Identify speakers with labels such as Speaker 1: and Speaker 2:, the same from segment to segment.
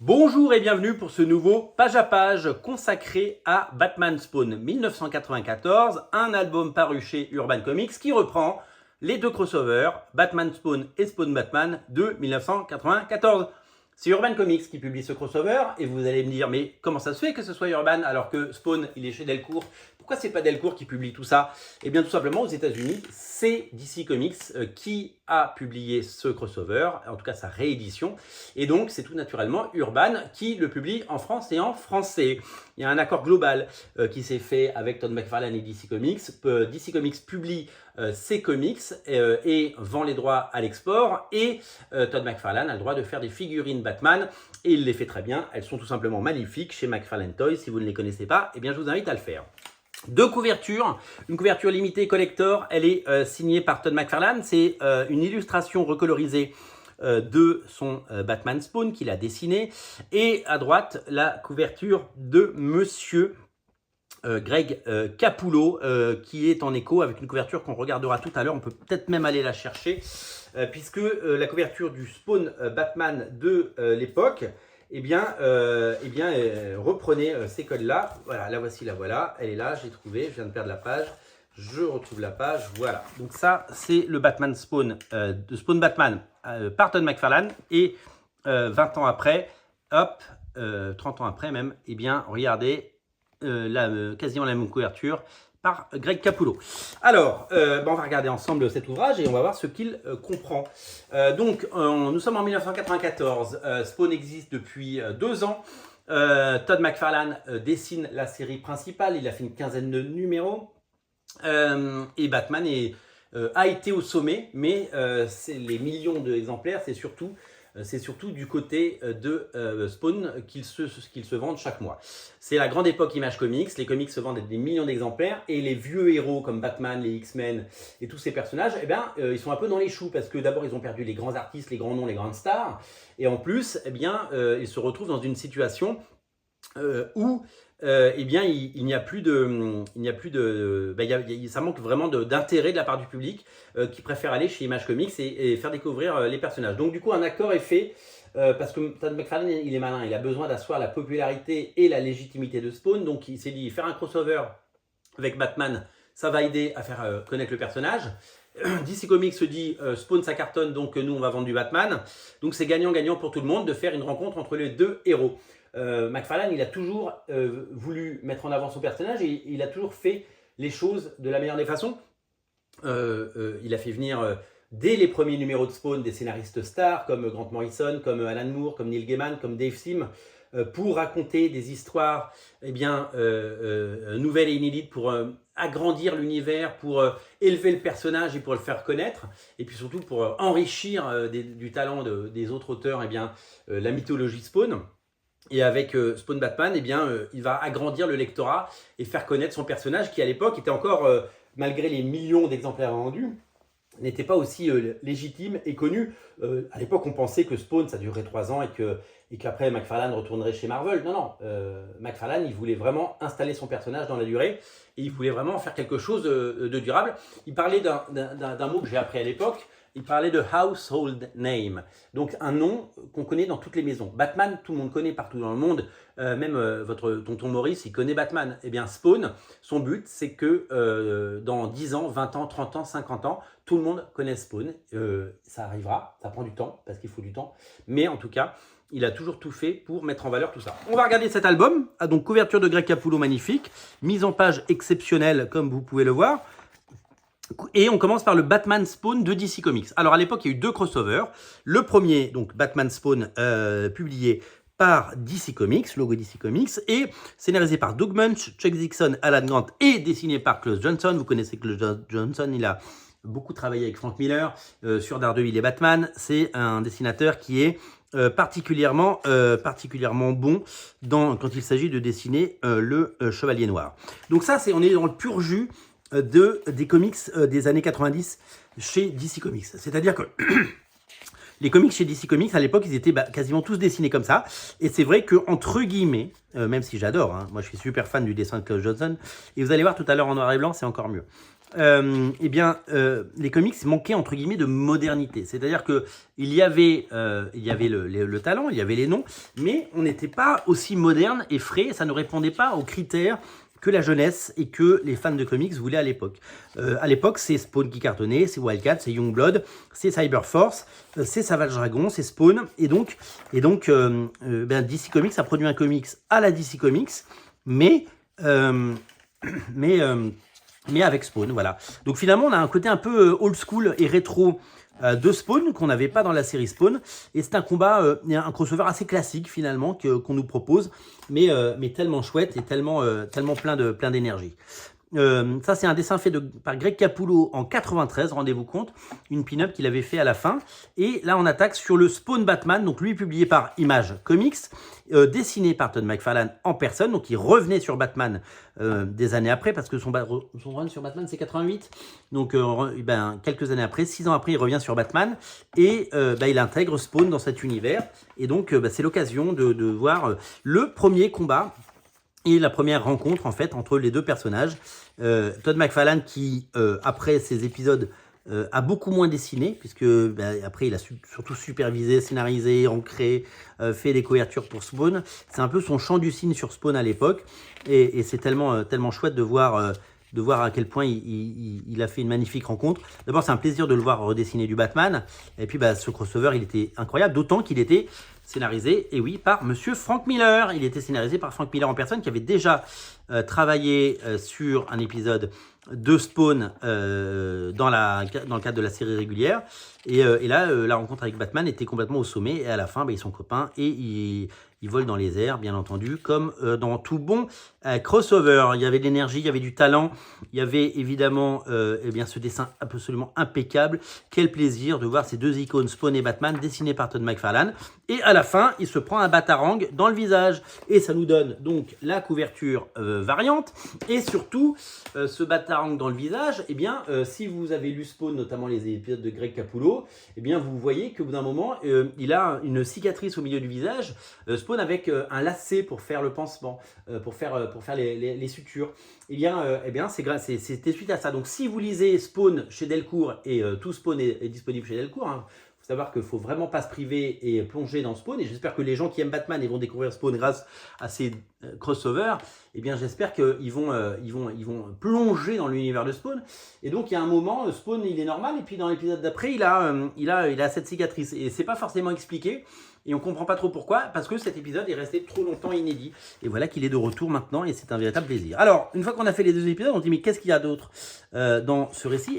Speaker 1: Bonjour et bienvenue pour ce nouveau page à page consacré à Batman Spawn 1994, un album paru chez Urban Comics qui reprend les deux crossovers Batman Spawn et Spawn Batman de 1994. C'est Urban Comics qui publie ce crossover et vous allez me dire mais comment ça se fait que ce soit Urban alors que Spawn il est chez Delcourt? Pourquoi c'est pas Delcourt qui publie tout ça? Eh bien tout simplement aux États-Unis, c'est DC Comics qui a publié ce crossover, en tout cas sa réédition, et donc c'est tout naturellement Urban qui le publie en France et en français. Il y a un accord global qui s'est fait avec Todd McFarlane et DC Comics. DC Comics publie ses comics et vend les droits à l'export, et Todd McFarlane a le droit de faire des figurines Batman, et il les fait très bien. Elles sont tout simplement magnifiques chez McFarlane Toys. Si vous ne les connaissez pas, eh bien je vous invite à le faire. Deux couvertures, une couverture limitée collector, elle est signée par Todd McFarlane, c'est une illustration recolorisée de son Batman Spawn qu'il a dessiné, et à droite la couverture de Monsieur Greg Capullo qui est en écho avec une couverture qu'on regardera tout à l'heure. On peut peut-être même aller la chercher puisque la couverture du Spawn Batman de l'époque reprenez ces codes-là. Voilà, la voici, la voilà. Elle est là, j'ai trouvé, je viens de perdre la page. Je retrouve la page, voilà. Donc ça, c'est le Batman Spawn, de Spawn Batman par Todd McFarlane. Et 20 ans après, hop, 30 ans après même, eh bien, regardez, quasiment la même couverture par Greg Capullo. Alors, on va regarder ensemble cet ouvrage et on va voir ce qu'il comprend. Nous sommes en 1994. Spawn existe depuis 2 ans. Todd McFarlane dessine la série principale. Il a fait une quinzaine de numéros. Et Batman a été au sommet, mais les millions d'exemplaires, c'est surtout du côté de Spawn qu'ils se vendent chaque mois. C'est la grande époque Image Comics, les comics se vendent des millions d'exemplaires, et les vieux héros comme Batman, les X-Men et tous ces personnages, ils sont un peu dans les choux, parce que d'abord ils ont perdu les grands artistes, les grands noms, les grandes stars, et en plus, ils se retrouvent dans une situation où il n'y a plus de, ça manque vraiment d'intérêt de la part du public qui préfère aller chez Image Comics et faire découvrir les personnages. Donc du coup un accord est fait parce que Todd McFarlane il est malin, il a besoin d'asseoir la popularité et la légitimité de Spawn, donc il s'est dit faire un crossover avec Batman, ça va aider à faire connaître le personnage. DC Comics se dit Spawn ça cartonne, donc nous on va vendre du Batman, donc c'est gagnant-gagnant pour tout le monde de faire une rencontre entre les deux héros. McFarlane il a toujours voulu mettre en avant son personnage et il a toujours fait les choses de la meilleure des façons. Il a fait venir dès les premiers numéros de Spawn des scénaristes stars comme Grant Morrison, comme Alan Moore, comme Neil Gaiman, comme Dave Sim, pour raconter des histoires nouvelles et inédites, pour agrandir l'univers, pour élever le personnage et pour le faire connaître, et puis surtout pour enrichir du talent des autres auteurs la mythologie Spawn. Et avec Spawn Batman, il va agrandir le lectorat et faire connaître son personnage qui à l'époque était encore, malgré les millions d'exemplaires vendus, n'était pas aussi légitime et connu. À l'époque, on pensait que Spawn, ça durerait 3 ans et qu'après McFarlane retournerait chez Marvel. Non. McFarlane, il voulait vraiment installer son personnage dans la durée et il voulait vraiment faire quelque chose de durable. Il parlait d'un mot que j'ai appris à l'époque. Il parlait de household name, donc un nom qu'on connaît dans toutes les maisons. Batman, tout le monde connaît partout dans le monde, même votre tonton Maurice, il connaît Batman. Eh bien Spawn, son but, c'est que dans 10 ans, 20 ans, 30 ans, 50 ans, tout le monde connaisse Spawn. Ça arrivera, ça prend du temps, parce qu'il faut du temps, mais en tout cas, il a toujours tout fait pour mettre en valeur tout ça. On va regarder cet album, donc couverture de Greg Capullo magnifique, mise en page exceptionnelle comme vous pouvez le voir. Et on commence par le Batman Spawn de DC Comics. Alors à l'époque, il y a eu 2 crossovers. Le premier, donc Batman Spawn, publié par DC Comics, logo DC Comics, et scénarisé par Doug Moench, Chuck Dixon, Alan Grant, et dessiné par Klaus Johnson. Vous connaissez Klaus Johnson, il a beaucoup travaillé avec Frank Miller sur Daredevil et Batman. C'est un dessinateur qui est particulièrement bon quand il s'agit de dessiner le Chevalier Noir. Donc ça, on est dans le pur jus des comics des années 90 chez DC Comics. C'est-à-dire que les comics chez DC Comics, à l'époque, ils étaient quasiment tous dessinés comme ça. Et c'est vrai que, entre guillemets, même si j'adore, moi je suis super fan du dessin de Klaus Johnson, et vous allez voir tout à l'heure en noir et blanc, c'est encore mieux. les comics manquaient entre guillemets de modernité. C'est-à-dire que il y avait le talent, il y avait les noms, mais on n'était pas aussi moderne et frais. Ça ne répondait pas aux critères que la jeunesse et que les fans de comics voulaient à l'époque. À l'époque, c'est Spawn qui cartonnait, c'est Wildcat, c'est Youngblood, c'est Cyberforce, c'est Savage Dragon, c'est Spawn. Et donc DC Comics a produit un comics à la DC Comics, mais avec Spawn, voilà. Donc finalement, on a un côté un peu old school et rétro de Spawn qu'on n'avait pas dans la série Spawn. Et c'est un combat, un crossover assez classique finalement qu'on nous propose, mais tellement chouette et tellement plein d'énergie. Ça, c'est un dessin fait par Greg Capullo en 93, rendez-vous compte, une pin-up qu'il avait fait à la fin. Et là, on attaque sur le Spawn Batman, donc lui publié par Image Comics, dessiné par Todd McFarlane en personne. Donc, il revenait sur Batman des années après, parce que son run sur Batman, c'est 88. Donc, quelques années après, 6 ans après, il revient sur Batman et il intègre Spawn dans cet univers. Et donc, c'est l'occasion de voir le premier combat et la première rencontre en fait entre les deux personnages. Todd McFarlane qui, après ces épisodes, a beaucoup moins dessiné, puisque après il a surtout supervisé, scénarisé, ancré, fait des couvertures pour Spawn. C'est un peu son champ du cygne sur Spawn à l'époque, et c'est tellement chouette de voir à quel point il a fait une magnifique rencontre. D'abord, c'est un plaisir de le voir redessiner du Batman, et puis ce crossover, il était incroyable, d'autant qu'il était scénarisé, et oui, par Monsieur Frank Miller. Il était scénarisé par Frank Miller en personne, qui avait déjà travaillé sur un épisode de Spawn dans le cadre de la série régulière. Et là, la rencontre avec Batman était complètement au sommet. Et à la fin, ils sont copains et ils volent dans les airs, bien entendu, comme dans tout bon crossover. Il y avait de l'énergie, il y avait du talent, il y avait évidemment ce dessin absolument impeccable. Quel plaisir de voir ces deux icônes, Spawn et Batman, dessinés par Todd McFarlane. Et à la fin, il se prend un batarang dans le visage. Et ça nous donne donc la couverture variante. Et surtout, ce batarang dans le visage, si vous avez lu Spawn, notamment les épisodes de Greg Capullo, vous voyez qu'au bout d'un moment, il a une cicatrice au milieu du visage. Spawn avec un lacet pour faire le pansement, pour faire les sutures. C'était suite à ça. Donc si vous lisez Spawn chez Delcourt, et tout Spawn est disponible chez Delcourt, hein, faut savoir qu'il ne faut vraiment pas se priver et plonger dans Spawn. Et j'espère que les gens qui aiment Batman et vont découvrir Spawn grâce à ces crossovers, j'espère qu'ils vont plonger dans l'univers de Spawn. Et donc il y a un moment, Spawn il est normal, et puis dans l'épisode d'après, il a cette cicatrice. Et c'est pas forcément expliqué. Et on ne comprend pas trop pourquoi, parce que cet épisode est resté trop longtemps inédit. Et voilà qu'il est de retour maintenant, et c'est un véritable plaisir. Alors, une fois qu'on a fait les deux épisodes, on se dit, mais qu'est-ce qu'il y a d'autre dans ce récit?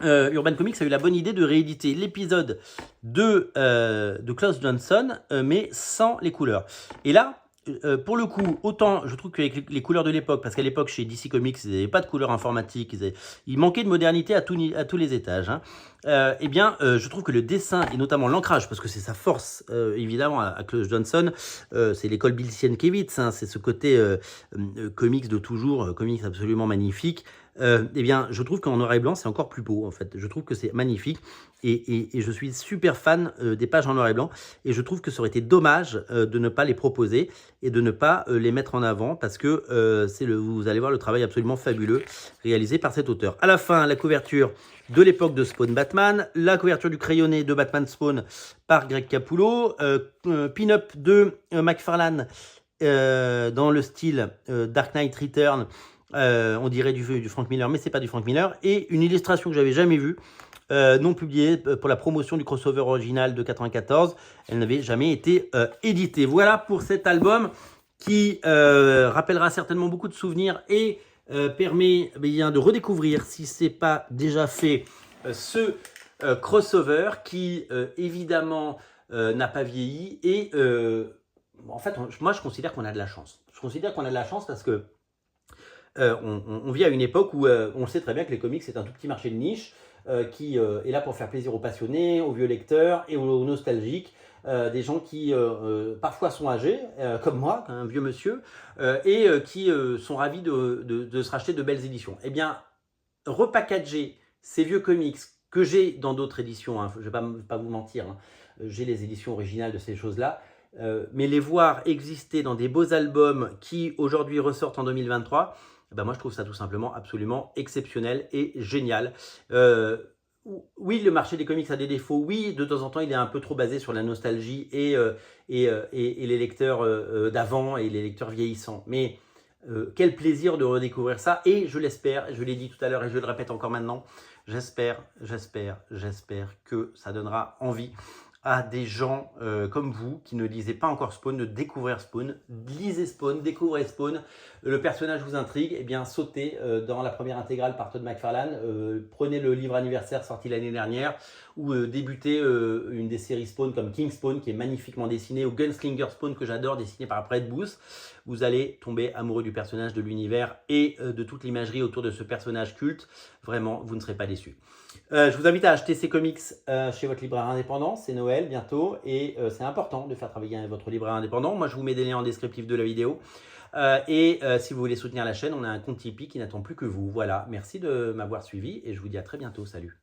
Speaker 1: Urban Comics a eu la bonne idée de rééditer l'épisode de Klaus Johnson, mais sans les couleurs. Et là, pour le coup, autant je trouve qu'avec les couleurs de l'époque, parce qu'à l'époque chez DC Comics, ils n'avaient pas de couleurs informatiques, il manquait de modernité à tous les étages. Hein. Je trouve que le dessin et notamment l'ancrage, parce que c'est sa force évidemment à Klaus Johnson, c'est l'école Bill Sienkiewicz, hein, c'est ce côté comics de toujours, comics absolument magnifique. Je trouve qu'en noir et blanc, c'est encore plus beau, en fait. Je trouve que c'est magnifique et je suis super fan des pages en noir et blanc, et je trouve que ça aurait été dommage de ne pas les proposer et de ne pas les mettre en avant, parce que vous allez voir le travail absolument fabuleux réalisé par cet auteur. À la fin, la couverture de l'époque de Spawn Batman, la couverture du crayonné de Batman Spawn par Greg Capullo, pin-up de McFarlane dans le style Dark Knight Return. On dirait du Frank Miller, mais c'est pas du Frank Miller, et une illustration que j'avais jamais vue, non publiée pour la promotion du crossover original de 94. Elle n'avait jamais été éditée. Voilà pour cet album qui rappellera certainement beaucoup de souvenirs et permet de redécouvrir, si c'est pas déjà fait, ce crossover qui évidemment n'a pas vieilli. Et en fait, moi je considère qu'on a de la chance. Je considère qu'on a de la chance parce que on vit à une époque où on sait très bien que les comics c'est un tout petit marché de niche qui est là pour faire plaisir aux passionnés, aux vieux lecteurs et aux nostalgiques, des gens qui parfois sont âgés, comme moi, un vieux monsieur, et qui sont ravis de se racheter de belles éditions. Repackager ces vieux comics que j'ai dans d'autres éditions, hein, je ne vais pas vous mentir, hein, j'ai les éditions originales de ces choses-là, mais les voir exister dans des beaux albums qui aujourd'hui ressortent en 2023, Ben moi, je trouve ça tout simplement absolument exceptionnel et génial. Oui, le marché des comics a des défauts. Oui, de temps en temps, il est un peu trop basé sur la nostalgie et les lecteurs d'avant et les lecteurs vieillissants. Mais quel plaisir de redécouvrir ça. Et je l'espère, je l'ai dit tout à l'heure et je le répète encore maintenant, j'espère que ça donnera envie à des gens comme vous qui ne lisaient pas encore Spawn, de découvrir Spawn. Lisez Spawn, découvrez Spawn. Le personnage vous intrigue, eh bien sautez dans la première intégrale par Todd McFarlane. Prenez le livre anniversaire sorti l'année dernière ou débutez une des séries Spawn comme King Spawn qui est magnifiquement dessiné, ou Gunslinger Spawn que j'adore, dessiné par Brett Booth. Vous allez tomber amoureux du personnage, de l'univers et de toute l'imagerie autour de ce personnage culte. Vraiment, vous ne serez pas déçus. Je vous invite à acheter ces comics chez votre libraire indépendant. C'est Noël bientôt et c'est important de faire travailler votre libraire indépendant. Moi, je vous mets des liens en descriptif de la vidéo. Si vous voulez soutenir la chaîne, on a un compte Tipeee qui n'attend plus que vous. Voilà, merci de m'avoir suivi et je vous dis à très bientôt. Salut.